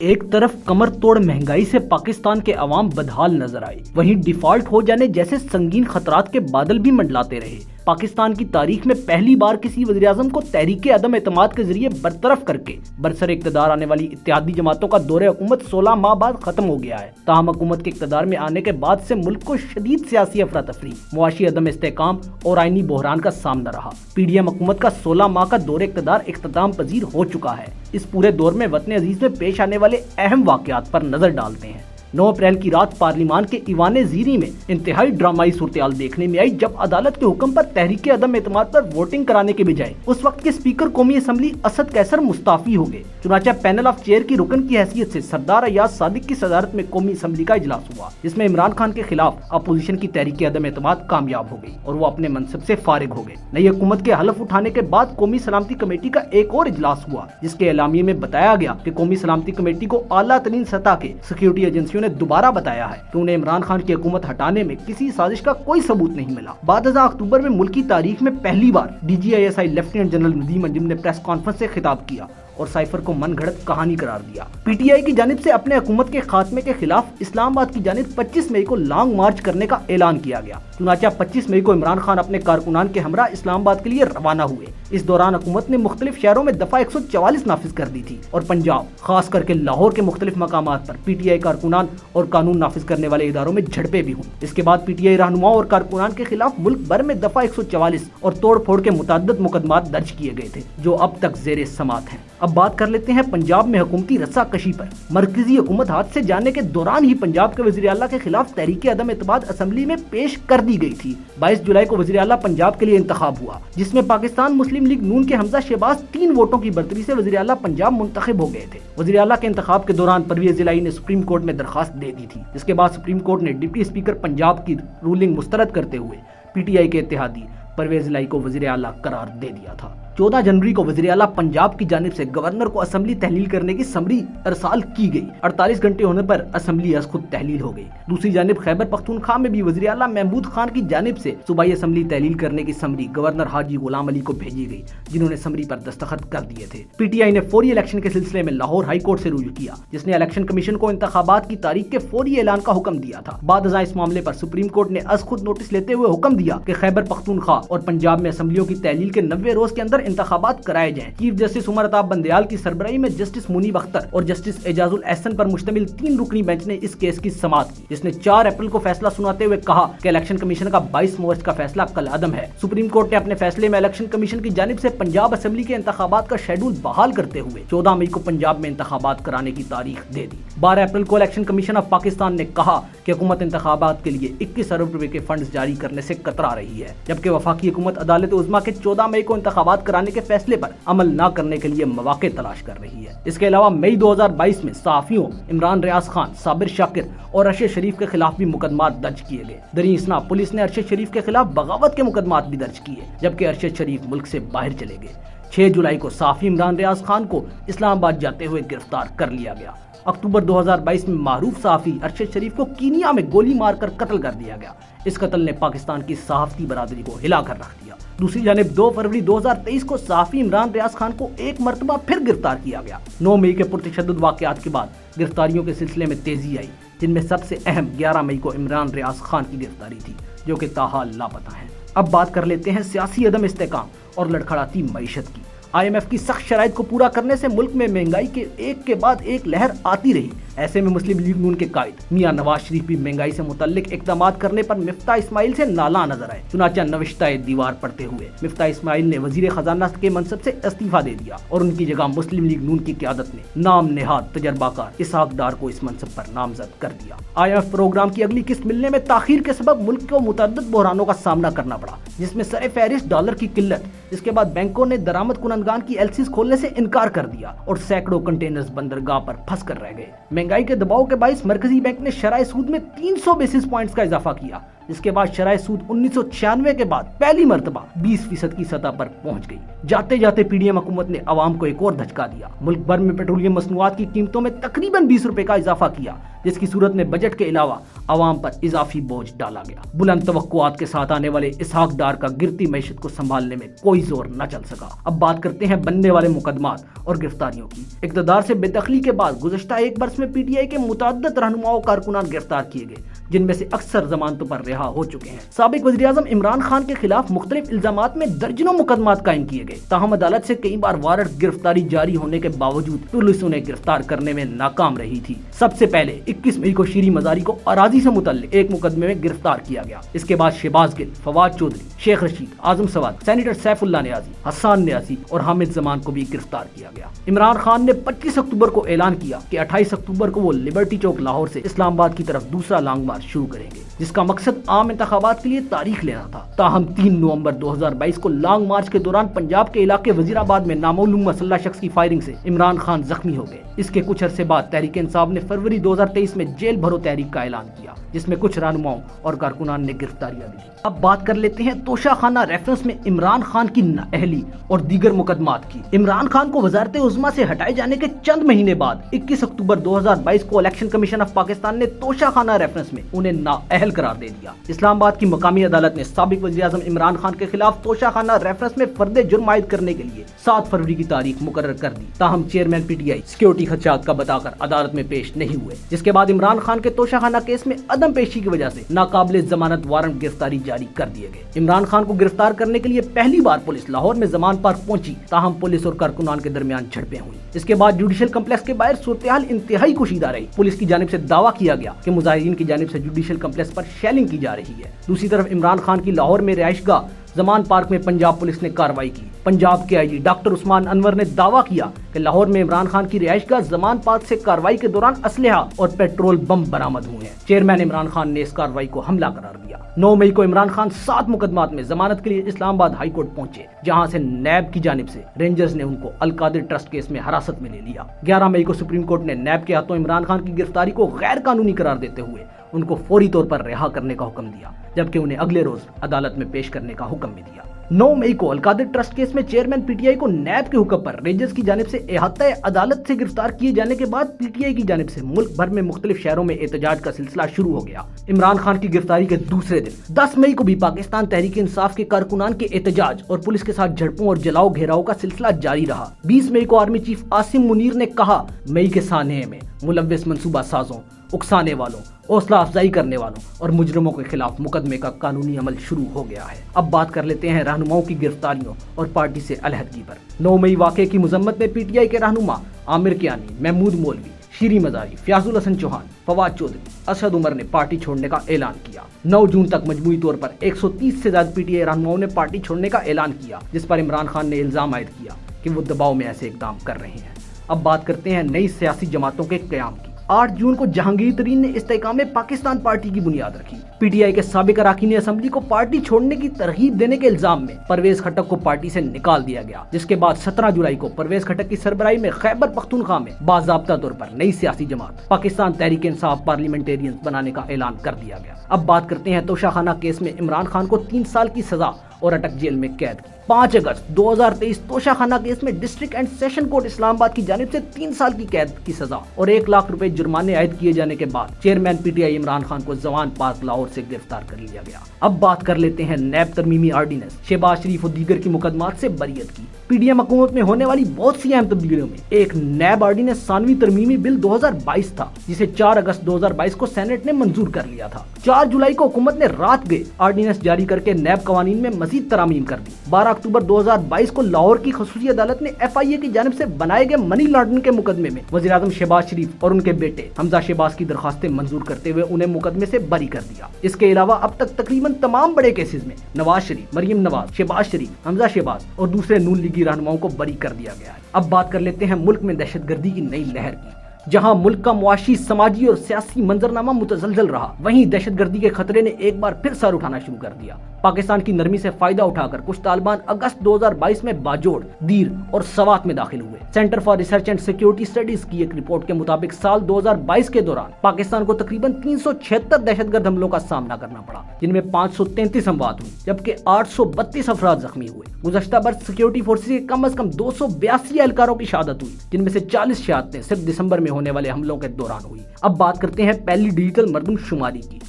ایک طرف کمر توڑ مہنگائی سے پاکستان کے عوام بدحال نظر آئے، وہیں ڈیفالٹ ہو جانے جیسے سنگین خطرات کے بادل بھی منڈلاتے رہے۔ پاکستان کی تاریخ میں پہلی بار کسی وزیراعظم کو تحریک عدم اعتماد کے ذریعے برطرف کر کے برسر اقتدار آنے والی اتحادی جماعتوں کا دور حکومت 16 ماہ بعد ختم ہو گیا ہے۔ تاہم حکومت کے اقتدار میں آنے کے بعد سے ملک کو شدید سیاسی افراتفری، معاشی عدم استحکام اور آئینی بحران کا سامنا رہا۔ پی ڈی ایم حکومت کا 16 ماہ کا دور اقتدار اختتام پذیر ہو چکا ہے۔ اس پورے دور میں وطن عزیز میں پیش آنے والے اہم واقعات پر نظر ڈالتے ہیں۔ 9 اپریل کی رات پارلیمان کے ایوان زیریں میں انتہائی ڈرامائی صورتحال دیکھنے میں آئی، جب عدالت کے حکم پر تحریک عدم اعتماد پر ووٹنگ کرانے کے بجائے اس وقت کے اسپیکر قومی اسمبلی اسد قیصر مستعفی ہو گئے۔ چنانچہ پینل آف چیئر کی رکن کی حیثیت سے سردار ایاز صادق کی صدارت میں قومی اسمبلی کا اجلاس ہوا، جس میں عمران خان کے خلاف اپوزیشن کی تحریک عدم اعتماد کامیاب ہو گئی اور وہ اپنے منصب سے فارغ ہو گئے۔ نئی حکومت کے حلف اٹھانے کے بعد قومی سلامتی کمیٹی کا ایک اور اجلاس ہوا، جس کے اعلامیے میں بتایا گیا کہ قومی سلامتی کمیٹی کو اعلیٰ ترین سطح کے سیکیورٹی ایجنسیوں نے دوبارہ بتایا ہے کہ انہیں عمران خان کی حکومت ہٹانے میں کسی سازش کا کوئی ثبوت نہیں ملا۔ بعد ازاں اکتوبر میں ملک کی تاریخ میں پہلی بار D G I S I Lieutenant General Nadeem Anjum نے پریس کانفرنس سے خطاب کیا اور سائفر کو من گھڑت کہانی قرار دیا۔ پی ٹی آئی کی جانب سے اپنے حکومت کے خاتمے کے خلاف اسلام آباد کی جانب 25 مئی کو لانگ مارچ کرنے کا اعلان کیا گیا۔ چنانچہ 25 مئی کو عمران خان اپنے کارکنان کے ہمراہ اسلام آباد کے لیے روانہ ہوئے۔ اس دوران حکومت نے مختلف شہروں میں دفعہ 144 نافذ کر دی تھی اور پنجاب، خاص کر کے لاہور کے مختلف مقامات پر پی ٹی آئی کارکنان اور قانون نافذ کرنے والے اداروں میں جھڑپیں بھی ہوئیں۔ اس کے بعد پی ٹی آئی رہنماؤں اور کارکنان کے خلاف ملک بھر میں دفعہ 144 اور توڑ پھوڑ کے متعدد مقدمات درج کیے گئے تھے، جو اب تک زیر سماعت ہیں۔ اب بات کر لیتے ہیں پنجاب میں حکومتی رسا کشی پر۔ مرکزی حکومت ہاتھ سے جانے کے دوران ہی پنجاب کے وزیر اعلیٰ کے خلاف تحریک عدم اعتماد اسمبلی میں پیش کر دی گئی تھی۔ 22 جولائی کو وزیر اعلیٰ پنجاب کے لیے انتخاب ہوا، جس میں پاکستان مسلم لیگ نون کے حمزہ شہباز 3 ووٹوں کی برتری سے وزیر اعلیٰ پنجاب منتخب ہو گئے تھے۔ وزیر اعلیٰ کے انتخاب کے دوران پرویز الہی نے سپریم کورٹ میں درخواست دے دی تھی، جس کے بعد سپریم کورٹ نے ڈپٹی اسپیکر پنجاب کی رولنگ مسترد کرتے ہوئے پی ٹی آئی کے اتحادی پرویز الہی کو وزیر اعلیٰ قرار دے دیا تھا۔ 14 جنوری کو وزیر اعلیٰ پنجاب کی جانب سے گورنر کو اسمبلی تحلیل کرنے کی سمری ارسال کی گئی۔ 48 گھنٹے ہونے پر اسمبلی از خود تحلیل ہو گئی۔ دوسری جانب خیبر پختونخوا میں بھی وزیر اعلیٰ محمود خان کی جانب سے صوبائی اسمبلی تحلیل کرنے کی سمری گورنر حاجی غلام علی کو بھیجی گئی، جنہوں نے سمری پر دستخط کر دیے تھے۔ پی ٹی آئی نے فوری الیکشن کے سلسلے میں لاہور ہائی کورٹ سے رجوع کیا، جس نے الیکشن کمیشن کو انتخابات کی تاریخ کے فوری اعلان کا حکم دیا تھا۔ بعد ازاں اس معاملے پر سپریم کورٹ نے از خود نوٹس لیتے ہوئے حکم دیا کہ خیبر پختونخوا اور پنجاب میں اسمبلیوں کی تحلیل کے 90 روز کے اندر انتخابات کرائے جائیں۔ چیف جسٹس عمر عطا بندیال کی سربراہی میں جسٹس منیب اختر اور جسٹس اعجاز الاحسن پر مشتمل 3 رکنی بینچ نے اس کیس کی سماعت کی، جس نے 4 اپریل کو فیصلہ سناتے ہوئے کہا کہ الیکشن کمیشن کا 22 مارچ کا فیصلہ کالعدم ہے۔ سپریم کورٹ نے اپنے فیصلے میں الیکشن کمیشن کی جانب سے پنجاب اسمبلی کے انتخابات کا شیڈول بحال کرتے ہوئے 14 مئی کو پنجاب میں انتخابات کرانے کی تاریخ دے دی۔ 12 اپریل کو الیکشن کمیشن آف پاکستان نے کہا کہ حکومت انتخابات کے لیے 21 ارب روپے کے فنڈز جاری کرنے سے کترا رہی ہے، جبکہ وفاقی حکومت عدالت عظمیٰ کے 14 مئی کو انتخابات کرانے کے فیصلے پر عمل نہ کرنے کے لیے مواقع تلاش کر رہی ہے۔ اس کے علاوہ مئی 2022 میں صحافیوں عمران ریاض خان، صابر شاکر اور ارشد شریف کے خلاف بھی مقدمات درج کیے گئے۔ دریں اثنا پولیس نے ارشد شریف کے خلاف بغاوت کے مقدمات بھی درج کیے، جبکہ ارشد شریف ملک سے باہر چلے گئے۔ 6 جولائی کو صحافی عمران ریاض خان کو اسلام آباد جاتے ہوئے گرفتار کر لیا گیا۔ اکتوبر 2022 میں معروف صحافی ارشد شریف کو کینیا میں گولی مار کر قتل کر دیا گیا۔ اس قتل نے پاکستان کی صحافتی برادری کو ہلا کر رکھ دیا۔ دوسری جانب 2 فروری 2023 کو صحافی عمران ریاض خان کو ایک مرتبہ پھر گرفتار کیا گیا۔ 9 مئی کے پرتشدد واقعات کے بعد گرفتاریوں کے سلسلے میں تیزی آئی، جن میں سب سے اہم 11 مئی کو عمران ریاض خان کی گرفتاری تھی، جو کہ تاحال لاپتہ ہیں۔ اب بات کر لیتے ہیں سیاسی عدم استحکام اور لڑکھڑاتی معیشت کی۔ آئی ایم ایف کی سخت شرائط کو پورا کرنے سے ملک میں مہنگائی کے ایک کے بعد ایک لہر آتی رہی۔ ایسے میں مسلم لیگ نون کے قائد میاں نواز شریف بھی مہنگائی سے متعلق اقدامات کرنے پر مفتاح اسماعیل سے نالاں نظر آئے۔ چنانچہ نوشتہ دیوار پڑھتے ہوئے مفتاح اسماعیل نے وزیر خزانہ کے منصب سے استعفیٰ دے دیا اور ان کی جگہ مسلم لیگ نون کی قیادت نے نام نہاد تجربہ کار اسحاق ڈار کو اس منصب پر نامزد کر دیا۔ آئی ایم ایف پروگرام کی اگلی قسط ملنے میں تاخیر کے سبب ملک کو متعدد بحرانوں کا سامنا کرنا پڑا، جس میں سر فہرست ڈالر کی قلت، اس کے بعد بینکوں نے درآمد کنندگان کی ایل سیز کھولنے سے انکار کر دیا اور سینکڑوں کنٹینرز بندرگاہ پر پھنس کر رہ گئے۔ مہنگائی کے دباؤ کے باعث مرکزی بینک نے شرح سود میں 300 بیسس پوائنٹس کا اضافہ کیا، جس کے بعد شرح سود 1996 کے بعد پہلی مرتبہ 20% کی سطح پر پہنچ گئی۔ جاتے جاتے پی ڈی ایم حکومت نے عوام کو ایک اور دھچکا دیا، ملک بھر میں پیٹرولیم مصنوعات کی قیمتوں میں تقریباً 20 روپے کا اضافہ کیا، جس کی صورت میں بجٹ کے علاوہ عوام پر اضافی بوجھ ڈالا گیا۔ بلند توقعات کے ساتھ آنے والے اسحاق ڈار کا گرتی معیشت کو سنبھالنے میں کوئی زور نہ چل سکا۔ اب بات کرتے ہیں بننے والے مقدمات اور گرفتاریوں کی۔ اقتدار سے بے دخلی کے بعد گزشتہ ایک برس میں پی ٹی آئی کے متعدد رہنماؤں کارکنان گرفتار کیے گئے، جن میں سے اکثر ضمانتوں پر رہا ہو چکے ہیں۔ سابق وزیر اعظم عمران خان کے خلاف مختلف الزامات میں درجنوں مقدمات قائم کیے گئے، تاہم عدالت سے کئی بار وارنٹ گرفتاری جاری ہونے کے باوجود پولیس انہیں گرفتار کرنے میں ناکام رہی تھی۔ سب سے پہلے 21 مئی کو شیریں مزاری کو اراضی سے متعلق ایک مقدمے میں گرفتار کیا گیا۔ اس کے بعد شہباز گل، فواد چودھری، شیخ رشید، اعظم سواد، سینیٹر سیف اللہ نیازی، حسان نیازی اور حامد زمان کو بھی گرفتار کیا گیا۔ عمران خان نے 25 اکتوبر کو اعلان کیا کہ 28 اکتوبر کو وہ لبرٹی چوک لاہور سے اسلام آباد کی طرف دوسرا لانگ مارچ شروع کریں گے، جس کا مقصد عام انتخابات کے لیے تاریخ لینا تھا۔ تاہم 3 نومبر 2022 کو لانگ مارچ کے دوران پنجاب کے علاقے وزیر آباد میں نامعلوم مسلح شخص کی فائرنگ سے عمران خان زخمی ہو گئے۔ اس کے کچھ عرصے بعد تحریک انصاف نے فروری 2023 میں جیل بھرو تحریک کا اعلان کیا، جس میں کچھ رہنماؤں اور کارکنان نے گرفتاریاں دی۔ اب بات کر لیتے ہیں توشہ خانہ ریفرنس میں عمران خان کی نااہلی اور دیگر مقدمات کی۔ عمران خان کو وزارت عظمیٰ سے ہٹائے جانے کے چند مہینے بعد 21 اکتوبر 2022 کو الیکشن کمیشن آف پاکستان نے توشہ خانہ ریفرنس میں انہیں نااہل قرار دے دیا۔ اسلام آباد کی مقامی عدالت نے سابق وزیر اعظم عمران خان کے خلاف توشہ خانہ ریفرنس میں فرد جرم عائد کرنے کے لیے 7 فروری کی تاریخ مقرر کر دی، تاہم chairman P T I security خدشات کا بتا کر عدالت میں پیش نہیں ہوئے، جس کے بعد عمران خان کے توشہ خانہ کیس میں عدم پیشی کی وجہ سے ناقابل ضمانت وارنٹ گرفتاری جاری کر دیے گئے۔ عمران خان کو گرفتار کرنے کے لیے پہلی بار پولیس لاہور میں زمان پارک پہنچی، تاہم پولیس اور کارکنان کے درمیان جھڑپیں ہوئی۔ اس کے بعد جوڈیشل کمپلیکس کے باہر صورتحال انتہائی کشیدہ رہی۔ پولیس کی جانب سے دعویٰ کیا گیا کہ مظاہرین کی جانب سے جوڈیشل کمپلیکس پر شیلنگ کی جا رہی ہے۔ دوسری طرف عمران خان کی لاہور میں رہائش گاہ زمان پارک میں پنجاب پولیس نے کارروائی کی۔ پنجاب کے آئی جی ڈاکٹر عثمان انور نے دعویٰ کیا کہ لاہور میں عمران خان کی رہائش گاہ زمان پارک سے کارروائی کے دوران اسلحہ اور پیٹرول بم برآمد ہوئے ہیں۔ چیئرمین عمران خان نے اس کارروائی کو حملہ قرار دیا۔ 9 مئی کو عمران خان 7 مقدمات میں ضمانت کے لیے اسلام آباد ہائی کورٹ پہنچے، جہاں سے نیب کی جانب سے رینجرز نے ان کو القادر ٹرسٹ کیس میں حراست میں لے لیا۔ 11 مئی کو سپریم کورٹ نے نیب کے ہاتھوں عمران خان کی گرفتاری کو غیر قانونی قرار دیتے ہوئے ان کو فوری طور پر رہا کرنے کا حکم دیا، جبکہ انہیں اگلے روز عدالت میں پیش کرنے کا حکم بھی دیا۔ 9 مئی کو القادر ٹرسٹ کیس میں چیئرمین پی ٹی آئی کو نیب کے حکم پر رینجرز کی جانب سے احاطہ عدالت سے گرفتار کیے جانے کے بعد پی ٹی آئی کی جانب سے ملک بھر میں مختلف شہروں میں احتجاج کا سلسلہ شروع ہو گیا۔ عمران خان کی گرفتاری کے دوسرے دن 10 مئی کو بھی پاکستان تحریک انصاف کے کارکنان کے احتجاج اور پولیس کے ساتھ جھڑپوں اور جلاؤ گھیراؤ کا سلسلہ جاری رہا۔ 20 مئی کو آرمی چیف عاصم منیر نے کہا، مئی کے سانحے میں ملوث منصوبہ سازوں، اکسانے والوں، حوصلہ افزائی کرنے والوں اور مجرموں کے خلاف مقدمے کا قانونی عمل شروع ہو گیا ہے۔ اب بات کر لیتے ہیں رہنماؤں کی گرفتاریوں اور پارٹی سے علیحدگی پر۔ 9 مئی واقعے کی مذمت میں پی ٹی آئی کے رہنما عامر کیانی، محمود مولوی، شیریں مزاری، فیاض الحسن چوہان، فواد چودھری، اسد عمر نے پارٹی چھوڑنے کا اعلان کیا۔ 9 جون تک مجموعی طور پر 130 سے زیادہ پی ٹی آئی رہنماؤں نے پارٹی چھوڑنے کا اعلان کیا، جس پر عمران خان نے الزام عائد کیا کہ وہ دباؤ میں ایسے اقدام کر رہے ہیں۔ اب بات کرتے ہیں نئی سیاسی جماعتوں کے قیام کی۔ 8 جون کو جہانگیر ترین نے استحکام پاکستان پارٹی کی بنیاد رکھی۔ پی ٹی آئی کے سابق اراکین اسمبلی کو پارٹی چھوڑنے کی ترغیب دینے کے الزام میں پرویز خٹک کو پارٹی سے نکال دیا گیا، جس کے بعد 17 جولائی کو پرویز خٹک کی سربراہی میں خیبر پختونخوا میں باضابطہ طور پر نئی سیاسی جماعت پاکستان تحریک انصاف پارلیمنٹیرینز بنانے کا اعلان کر دیا گیا۔ اب بات کرتے ہیں توشہ خانہ کیس میں عمران خان کو 3 سال کی سزا اور اٹک جیل میں قید کی۔ 5 اگست 2023 توشہ خانہ کیس میں ڈسٹرکٹ اینڈ سیشن کورٹ اسلام آباد کی جانب سے 3 سال کی قید کی سزا اور 1 لاکھ روپے جرمانے عائد کیے جانے کے بعد chairman P T I Imran Khan کو زوان پارک لاہور سے گرفتار کر لیا گیا۔ اب بات کر لیتے ہیں نیب ترمیمی آرڈیننس شہباز شریف اور دیگر کی مقدمات سے بریت کی۔ پی ڈی ایم حکومت میں ہونے والی بہت سی اہم تبدیلیوں میں ایک نیب آرڈیننس 93 ترمیمی بل 2022 تھا، جسے 4 اگست 2022 کو سینٹ نے منظور کر لیا تھا۔ 4 جولائی کو حکومت نے رات گئے آرڈیننس جاری کر کے نیب قوانین میں مزید ترامیم کر دی۔ 12 اکتوبر 2022 کو لاہور کی خصوصی عدالت نے ایف آئی اے کی جانب سے بنائے گئے منی لانڈرنگ کے مقدمے میں وزیر اعظم شہباز شریف اور ان کے بیٹے حمزہ شہباز کی درخواستیں منظور کرتے ہوئے انہیں مقدمے سے بری کر دیا۔ اس کے علاوہ اب تک تقریباً تمام بڑے کیسز میں نواز شریف، مریم نواز، شہباز شریف، حمزہ شہباز اور دوسرے نون لیگی رہنماؤں کو بری کر دیا گیا ہے۔ اب بات کر لیتے ہیں ملک میں دہشت گردی کی نئی لہر کی۔ جہاں ملک کا معاشی، سماجی اور سیاسی منظرنامہ متزلزل رہا، وہیں دہشت گردی کے خطرے نے ایک بار پھر سر اٹھانا شروع کر دیا۔ پاکستان کی نرمی سے فائدہ اٹھا کر کچھ طالبان اگست 2022 میں باجوڑ، دیر اور سوات میں داخل ہوئے۔ Centre for research and security studies کی ایک رپورٹ کے مطابق سال 2022 کے دوران پاکستان کو تقریباً 376 دہشت گرد حملوں کا سامنا کرنا پڑا، جن میں 533 اموات ہوئی جبکہ 832 افراد زخمی ہوئے۔ گزشتہ برس سیکیورٹی فورسز کے کم از کم 282 اہلکاروں کی شہادت ہوئی، جن میں سے 40 شہادتیں صرف دسمبر میں ہونے والے حملوں کے دوران ہوئی۔ اب بات کرتے ہیں پہلی ڈیجیٹل مردم شماری کی۔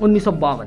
1952,